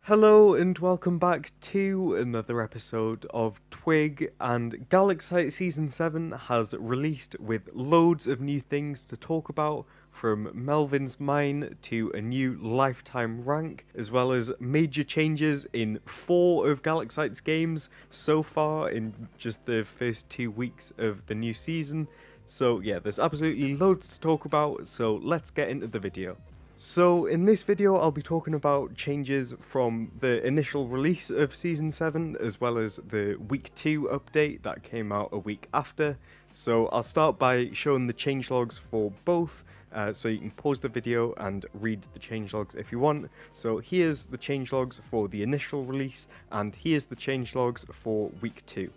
Hello and welcome back to another episode of TWIG, and Galaxite Season 7 has released with loads of new things to talk about, from Melvins Mine to a new lifetime rank, as well as major changes in 4 of Galaxite's games so far in just the first 2 weeks of the new season. So yeah, there's absolutely loads to talk about, so let's get into the video. So in this video I'll be talking about changes from the initial release of Season 7 as well as the Week 2 update that came out a week after. So I'll start by showing the changelogs for both, so you can pause the video and read the changelogs if you want. So here's the changelogs for the initial release, and here's the changelogs for Week 2.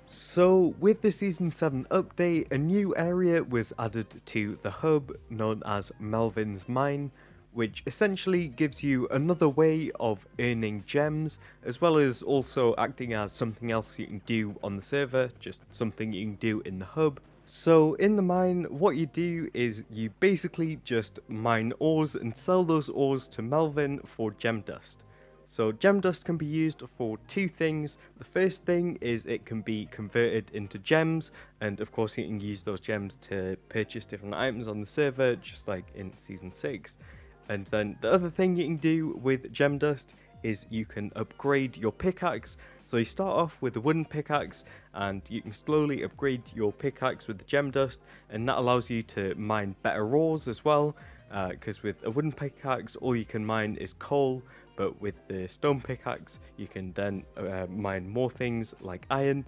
So, with the Season 7 update, a new area was added to the hub known as Melvins Mine, which essentially gives you another way of earning gems, as well as also acting as something else you can do on the server, just something you can do in the hub. So in the mine, what you do is you basically just mine ores and sell those ores to Melvin for gem dust. So gem dust can be used for 2 things. The first thing is it can be converted into gems, and of course you can use those gems to purchase different items on the server, just like in Season 6. And then the other thing you can do with gem dust is you can upgrade your pickaxe. So you start off with a wooden pickaxe, and you can slowly upgrade your pickaxe with the gem dust, and that allows you to mine better ores as well, because with a wooden pickaxe all you can mine is coal, but with the stone pickaxe you can then mine more things like iron.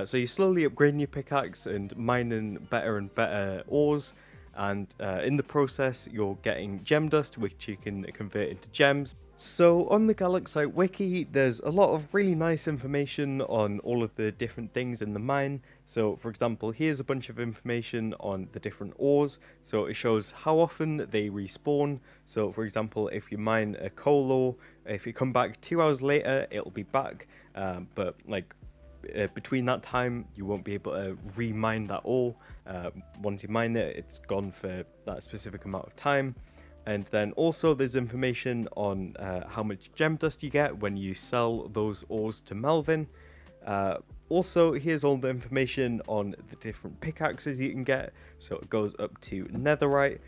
So you're slowly upgrading your pickaxe and mining better and better ores, and in the process you're getting gem dust, which you can convert into gems. So on the Galaxite wiki there's a lot of really nice information on all of the different things in the mine. So for example, here's a bunch of information on the different ores, so it shows how often they respawn. So for example, if you mine a coal ore, if you come back 2 hours later it'll be back, but like between that time you won't be able to re-mine that ore. Once you mine it, it's gone for that specific amount of time. And then also there's information on how much gem dust you get when you sell those ores to Melvin. Also, here's all the information on the different pickaxes you can get. So it goes up to netherite,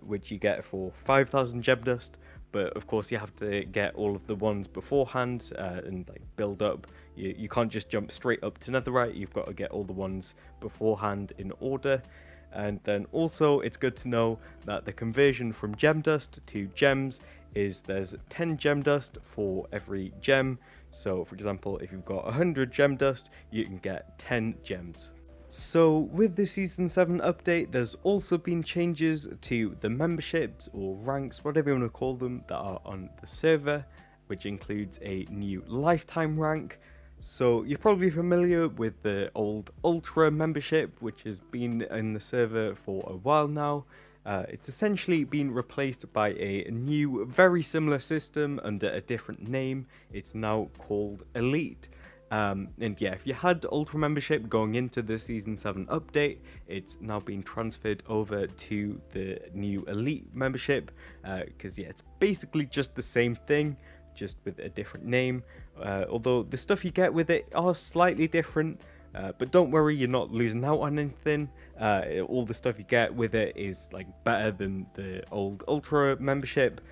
which you get for 5,000 gem dust. But of course you have to get all of the ones beforehand and like build up. You can't just jump straight up to netherite, you've got to get all the ones beforehand in order. And then also it's good to know that the conversion from gem dust to gems is there's 10 gem dust for every gem. So for example, if you've got 100 gem dust, you can get 10 gems. So with the Season 7 update, there's also been changes to the memberships or ranks, whatever you want to call them, that are on the server, which includes a new lifetime rank. So you're probably familiar with the old Ultra membership, which has been in the server for a while now. It's essentially been replaced by a new, very similar system under a different name. It's now called Elite. And yeah, if you had Ultra membership going into the Season 7 update, it's now been transferred over to the new Elite membership, because yeah, it's basically just the same thing, just with a different name, although the stuff you get with it are slightly different, but don't worry, you're not losing out on anything. All the stuff you get with it is like better than the old Ultra membership.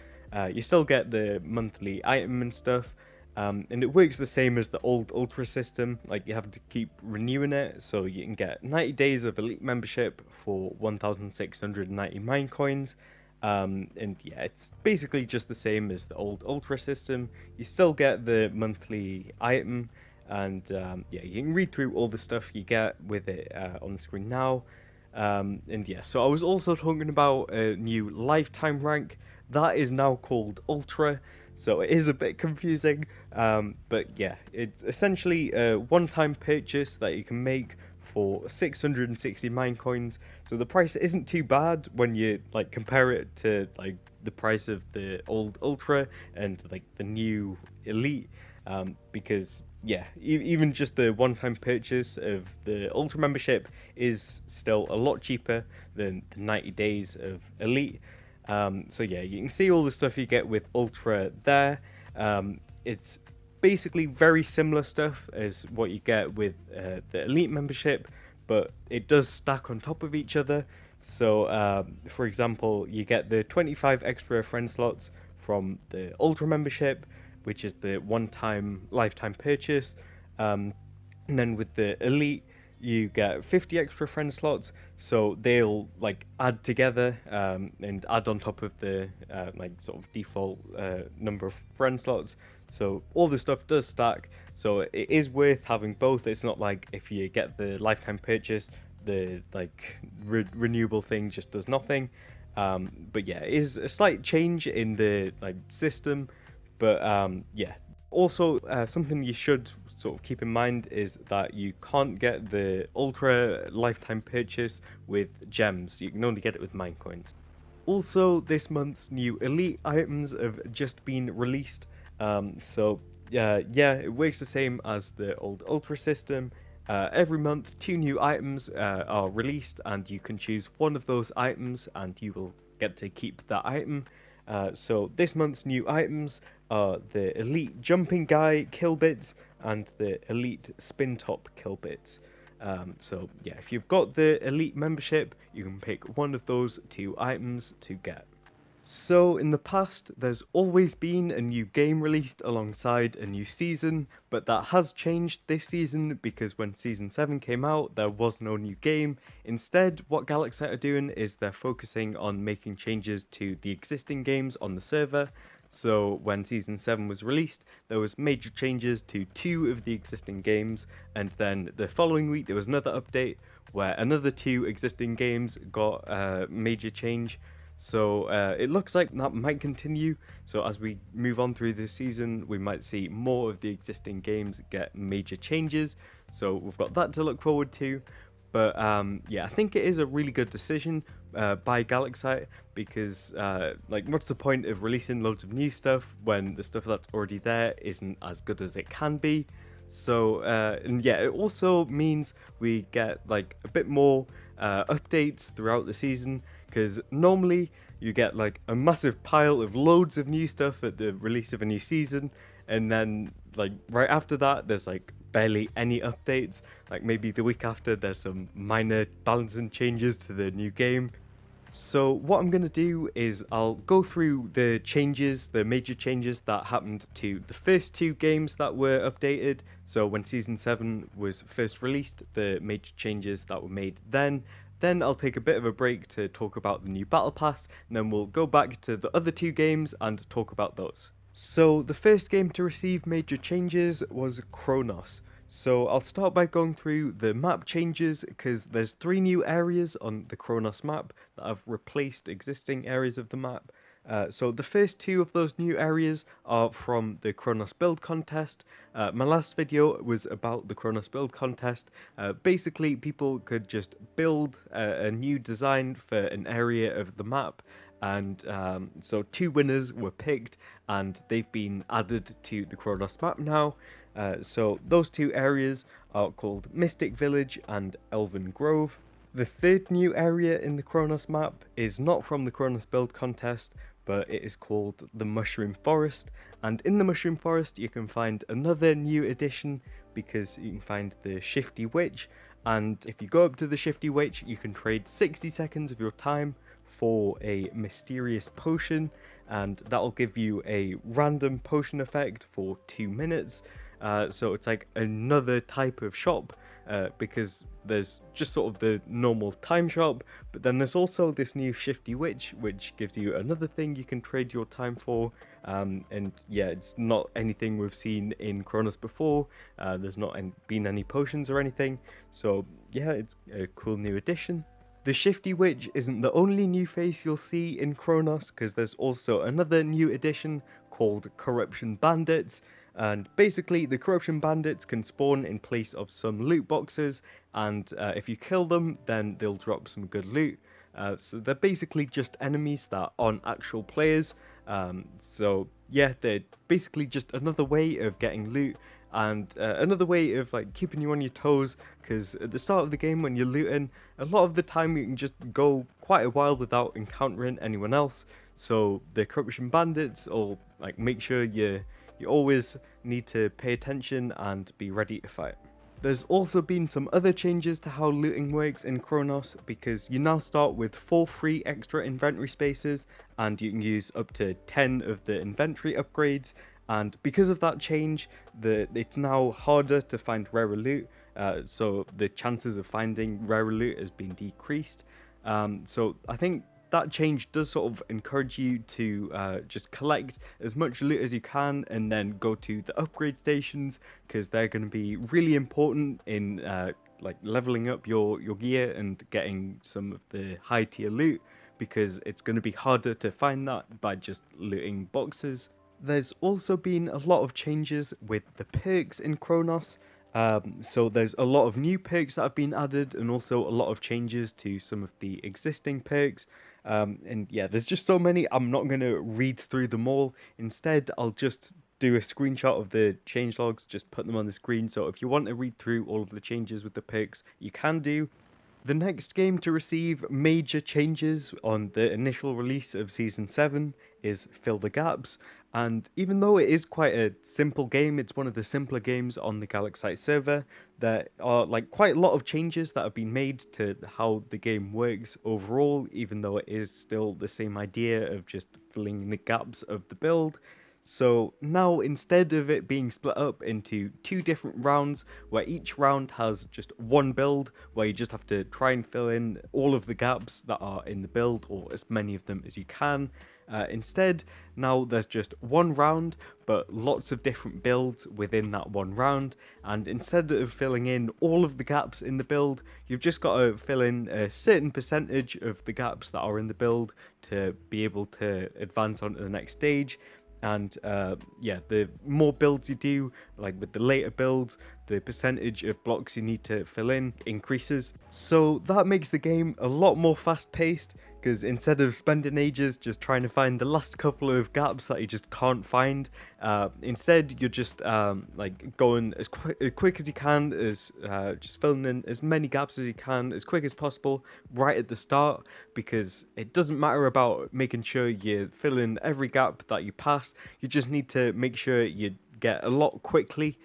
You still get the monthly item and stuff, and it works the same as the old Ultra system. Like, you have to keep renewing it, so you can get 90 days of Elite membership for 1,690 mine coins. And yeah, it's basically just the same as the old Ultra system. You still get the monthly item, and yeah, you can read through all the stuff you get with it on the screen now. And yeah, so I was also talking about a new lifetime rank that is now called Ultra, so it is a bit confusing, but yeah, it's essentially a one-time purchase that you can make for 660 mine coins. So the price isn't too bad when you like compare it to like the price of the old Ultra and like the new Elite, because yeah, even just the one-time purchase of the Ultra membership is still a lot cheaper than the 90 days of Elite. So yeah, you can see all the stuff you get with Ultra there. It's basically very similar stuff as what you get with the elite membership, but it does stack on top of each other. So, for example, you get the 25 extra friend slots from the ultra membership, which is the one-time lifetime purchase. And then with the elite, you get 50 extra friend slots, so they'll like add together and add on top of the like sort of default number of friend slots. So all this stuff does stack, so it is worth having both. It's not like if you get the lifetime purchase, the like renewable thing just does nothing. But yeah, it is a slight change in the like system, but yeah. Also, something you should sort of keep in mind is that you can't get the ultra lifetime purchase with gems. You can only get it with mine coins. Also, this month's new elite items have just been released. Yeah, it works the same as the old ultra system. Every month, 2 new items are released, and you can choose one of those items, and you will get to keep that item. So this month's new items are the Elite Jumping Guy kill bits and the Elite Spin Top kill bits. So yeah, if you've got the Elite membership, you can pick one of those 2 items to get. So in the past, there's always been a new game released alongside a new season, but that has changed this season because when Season 7 came out, there was no new game. Instead, what Galaxite are doing is they're focusing on making changes to the existing games on the server. So when Season 7 was released, there was major changes to 2 of the existing games, and then the following week there was another update where another 2 existing games got a major change. So it looks like that might continue. So as we move on through this season, we might see more of the existing games get major changes. So we've got that to look forward to. But yeah, I think it is a really good decision by Galaxite because like, what's the point of releasing loads of new stuff when the stuff that's already there isn't as good as it can be? So and yeah, it also means we get like a bit more updates throughout the season, because normally you get like a massive pile of loads of new stuff at the release of a new season, and then like right after that there's like barely any updates. Like maybe the week after there's some minor balancing changes to the new game. So what I'm going to do is I'll go through the changes, the major changes that happened to the first 2 games that were updated. So when Season 7 was first released, the major changes that were made then. Then I'll take a bit of a break to talk about the new Battle Pass, and then we'll go back to the other 2 games and talk about those. So the first game to receive major changes was Kronos. So I'll start by going through the map changes, because there's 3 new areas on the Kronos map that have replaced existing areas of the map. So the first 2 of those new areas are from the Kronos build contest. My last video was about the Kronos build contest. Basically, people could just build a new design for an area of the map, and so 2 winners were picked, and they've been added to the Kronos map now. So those 2 areas are called Mystic Village and Elven Grove. The 3rd new area in the Kronos map is not from the Kronos build contest, but it is called the Mushroom Forest, and in the Mushroom Forest you can find another new addition, because you can find the Shifty Witch, and if you go up to the Shifty Witch you can trade 60 seconds of your time for a mysterious potion, and that'll give you a random potion effect for 2 minutes. So it's like another type of shop, because there's just sort of the normal time shop, but then there's also this new Shifty Witch, which gives you another thing you can trade your time for. And yeah, it's not anything we've seen in Kronos before. There's not been any potions or anything, so yeah, it's a cool new addition. The Shifty Witch isn't the only new face you'll see in Kronos, because there's also another new addition called Corruption Bandits. And basically, the Corruption Bandits can spawn in place of some loot boxes, and if you kill them, then they'll drop some good loot. So they're basically just enemies that aren't actual players. So yeah, they're basically just another way of getting loot, and another way of like keeping you on your toes, because at the start of the game when you're looting, a lot of the time you can just go quite a while without encountering anyone else. So the Corruption Bandits will like make sure you always need to pay attention and be ready to fight. There's also been some other changes to how looting works in Chronos, because you now start with 4 free extra inventory spaces and you can use up to 10 of the inventory upgrades, and because of that change, it's now harder to find rarer loot, so the chances of finding rarer loot has been decreased. So I think that change does sort of encourage you to just collect as much loot as you can and then go to the upgrade stations, because they're going to be really important in like leveling up your gear and getting some of the high tier loot, because it's going to be harder to find that by just looting boxes. There's also been a lot of changes with the perks in Chronos. So there's a lot of new perks that have been added, and also a lot of changes to some of the existing perks. And yeah, there's just so many, I'm not going to read through them all. Instead, I'll just do a screenshot of the changelogs, just put them on the screen. So if you want to read through all of the changes with the perks, you can do. The next game to receive major changes on the initial release of Season 7 is Fill the Gaps, and even though it is quite a simple game, it's one of the simpler games on the Galaxite server, there are like quite a lot of changes that have been made to how the game works overall, even though it is still the same idea of just filling the gaps of the build. So now, instead of it being split up into 2 different rounds, where each round has just one build, where you just have to try and fill in all of the gaps that are in the build, or as many of them as you can, instead, now there's just one round, but lots of different builds within that one round, and instead of filling in all of the gaps in the build, you've just got to fill in a certain percentage of the gaps that are in the build to be able to advance on to the next stage. And yeah, the more builds you do, like with the later builds, the percentage of blocks you need to fill in increases. So that makes the game a lot more fast paced, because instead of spending ages just trying to find the last couple of gaps that you just can't find, instead you're just like going as quick as you can, as just filling in as many gaps as you can as quick as possible right at the start, because it doesn't matter about making sure you fill in every gap that you pass, you just need to make sure you get a lot quickly.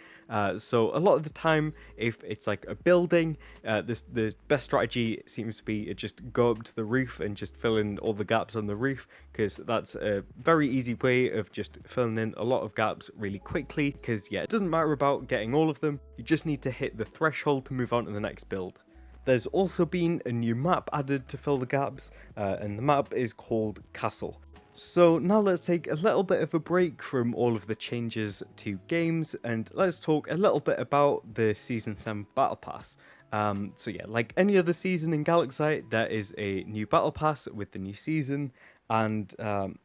So a lot of the time, if it's like a building, the best strategy seems to be to just go up to the roof and just fill in all the gaps on the roof, because that's a very easy way of just filling in a lot of gaps really quickly, because yeah, it doesn't matter about getting all of them, you just need to hit the threshold to move on to the next build. There's also been a new map added to fill the gaps, and the map is called Castle. So now let's take a little bit of a break from all of the changes to games, and let's talk a little bit about the Season 7 Battle Pass. So yeah, like any other season in Galaxite, there is a new Battle Pass with the new season, and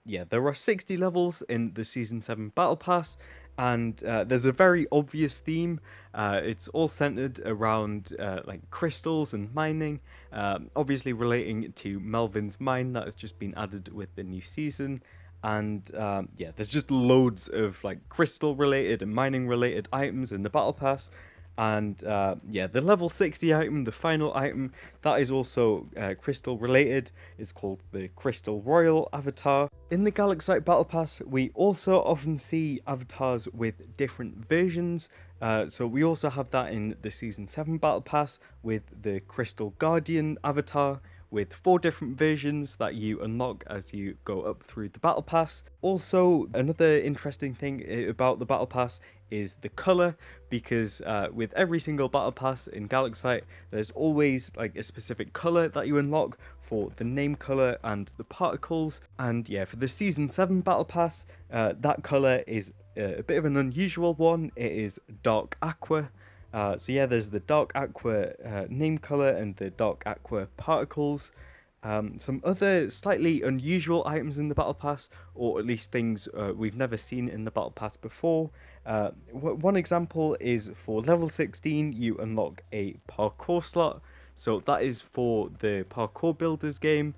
yeah, there are 60 levels in the Season 7 Battle Pass, and there's a very obvious theme. It's all centered around like crystals and mining, obviously relating to Melvins Mine that has just been added with the new season. And yeah, there's just loads of like crystal related and mining related items in the battle pass. And yeah, the level 60 item, the final item, that is also crystal related. It's called the Crystal Royal avatar. In the Galaxite Battle Pass, we also often see avatars with different versions. So we also have that in the Season 7 Battle Pass with the Crystal Guardian avatar, with 4 different versions that you unlock as you go up through the Battle Pass. Also, another interesting thing about the Battle Pass is the colour, because with every single Battle Pass in Galaxite, there's always like a specific colour that you unlock for the name colour and the particles. And yeah, for the Season 7 Battle Pass, that colour is a bit of an unusual one. It is dark aqua. So yeah, there's the dark aqua name color and the dark aqua particles. Some other slightly unusual items in the Battle Pass, or at least things we've never seen in the Battle Pass before. One example is for level 16, you unlock a parkour slot. So that is for the parkour builders game.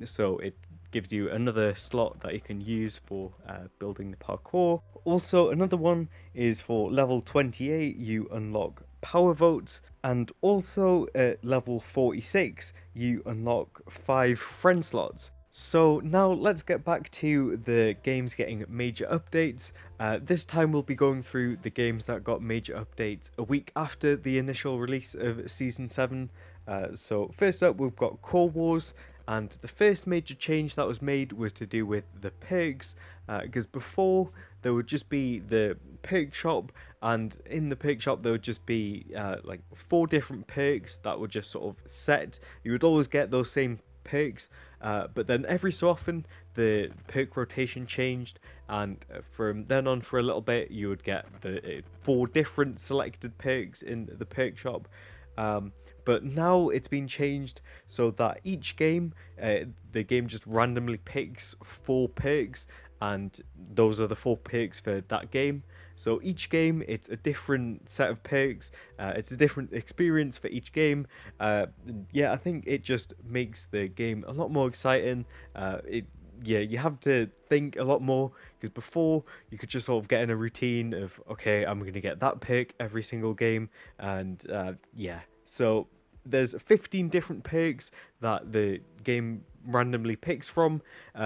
So it gives you another slot that you can use for building the parkour. Also, another one is for level 28, you unlock power votes, and also at level 46, you unlock 5 friend slots. So now let's get back to the games getting major updates. This time we'll be going through the games that got major updates a week after the initial release of Season 7. So first up we've got Core Wars, and the first major change that was made was to do with the perks, because before there would just be the perk shop, and in the perk shop there would just be like 4 different perks that were just sort of set. You would always get those same perks, but then every so often the perk rotation changed, and from then on for a little bit you would get the 4 different selected perks in the perk shop. But now it's been changed so that each game, the game just randomly picks 4 perks, and those are the 4 perks for that game. So each game, it's a different set of perks. It's a different experience for each game. Yeah, I think it just makes the game a lot more exciting. Yeah, you have to think a lot more, because before you could just sort of get in a routine of, okay, I'm going to get that pick every single game, and yeah. So there's 15 different perks that the game randomly picks from.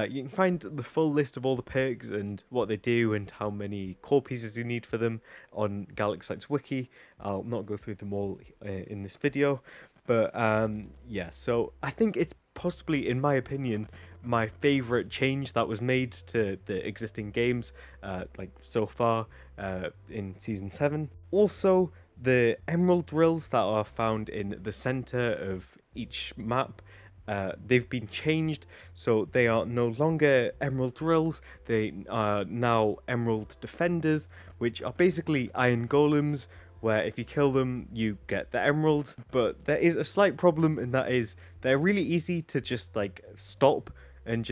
You can find the full list of all the perks and what they do and how many core pieces you need for them on Galaxite's wiki. I'll not go through them all in this video, but yeah, so I think it's possibly, in my opinion, my favorite change that was made to the existing games, like so far in Season 7. Also, the emerald drills that are found in the center of each map, they've been changed, so they are no longer emerald drills. They are now emerald defenders, which are basically iron golems, where if you kill them you get the emeralds. But there is a slight problem, and that is they're really easy to just like stop, and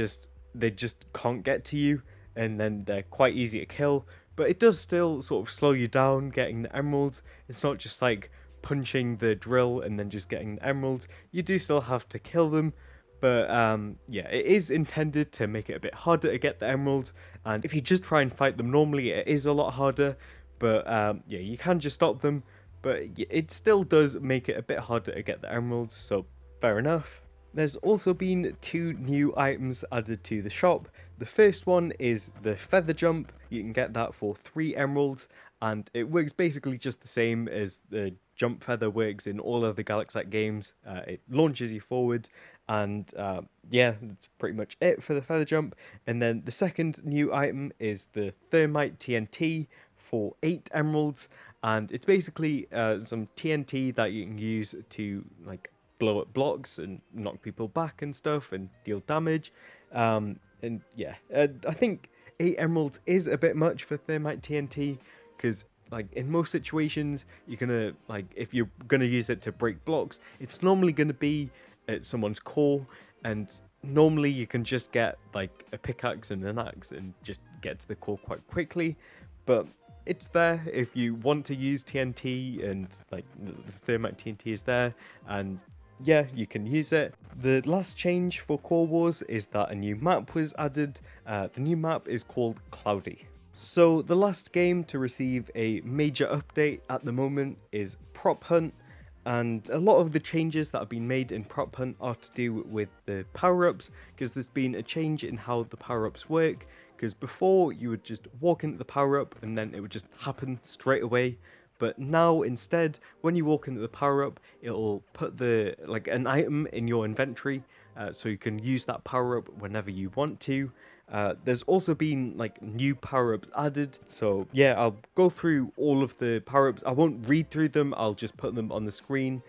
they just can't get to you, and then they're quite easy to kill. But it does still sort of slow you down getting the emeralds. It's not just like punching the drill and then just getting the emeralds. You do still have to kill them, but yeah, it is intended to make it a bit harder to get the emeralds. And if you just try and fight them normally, it is a lot harder. But yeah, you can just stop them, but it still does make it a bit harder to get the emeralds, so fair enough. There's also been 2 new items added to the shop. The first one is the feather jump. You can get that for 3 emeralds, and it works basically just the same as the jump feather works in all of the Galaxite games. It launches you forward, and yeah, that's pretty much it for the feather jump. And then the second new item is the thermite TNT for 8 emeralds, and it's basically some TNT that you can use to like blow up blocks and knock people back and stuff and deal damage. And yeah, I think 8 emeralds is a bit much for thermite TNT, because like in most situations you're gonna, like, if you're gonna use it to break blocks, it's normally gonna be at someone's core, and normally you can just get like a pickaxe and an axe and just get to the core quite quickly. But it's there if you want to use TNT, and like the thermite TNT is there, and yeah, you can use it. The last change for Core Wars is that a new map was added. The new map is called Cloudy. So the last game to receive a major update at the moment is Prop Hunt, and a lot of the changes that have been made in Prop Hunt are to do with the power-ups, because there's been a change in how the power-ups work, because before you would just walk into the power-up and then it would just happen straight away. But now instead, when you walk into the power-up, it'll put like an item in your inventory, so you can use that power-up whenever you want to. There's also been like new power-ups added, so yeah, I'll go through all of the power-ups. I won't read through them, I'll just put them on the screen.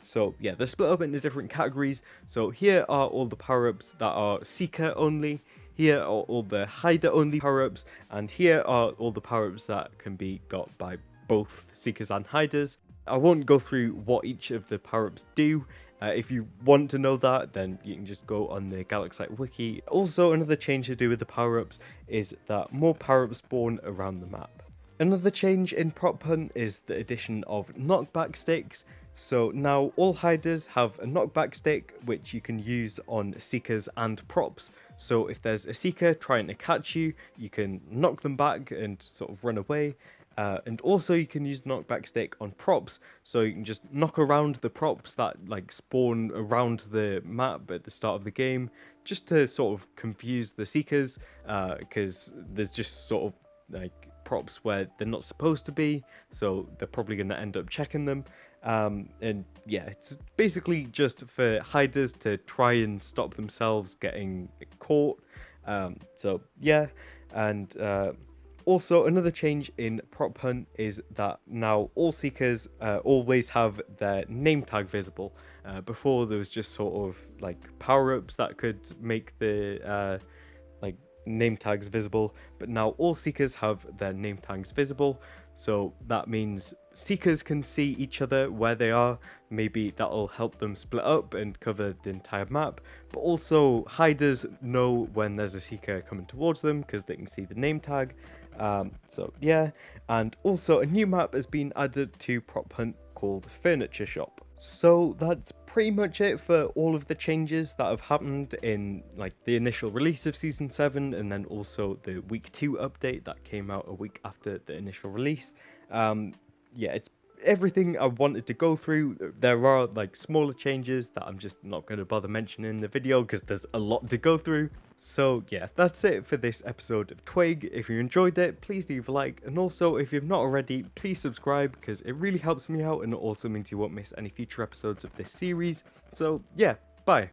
So yeah, they're split up into different categories. So here are all the power-ups that are Seeker only. Here are all the Hider only power-ups, and here are all the power-ups that can be got by both Seekers and Hiders. I won't go through what each of the power-ups do. If you want to know that, then you can just go on the Galaxite wiki. Also, another change to do with the power-ups is that more power-ups spawn around the map. Another change in Prop Hunt is the addition of knockback sticks. So now all hiders have a knockback stick, which you can use on seekers and props. So if there's a seeker trying to catch you, you can knock them back and sort of run away. And also you can use the knockback stick on props, so you can just knock around the props that like spawn around the map at the start of the game, just to sort of confuse the seekers, because there's just sort of like props where they're not supposed to be, so they're probably going to end up checking them. And yeah, it's basically just for hiders to try and stop themselves getting caught. So yeah, and also, another change in Prop Hunt is that now all seekers always have their name tag visible. Before there was just sort of like power-ups that could make the like name tags visible, but now all seekers have their name tags visible. So that means seekers can see each other where they are. Maybe that'll help them split up and cover the entire map, but also hiders know when there's a seeker coming towards them because they can see the name tag. So yeah, and also a new map has been added to Prop Hunt called Furniture Shop. So that's pretty much it for all of the changes that have happened in like the initial release of Season 7, and then also the Week 2 update that came out a week after the initial release. Yeah, it's everything I wanted to go through. There are like smaller changes that I'm just not going to bother mentioning in the video because there's a lot to go through. So yeah, that's it for this episode of TWIG. If you enjoyed it, please leave a like, and also if you've not already, please subscribe because it really helps me out and it also means you won't miss any future episodes of this series. So yeah, bye.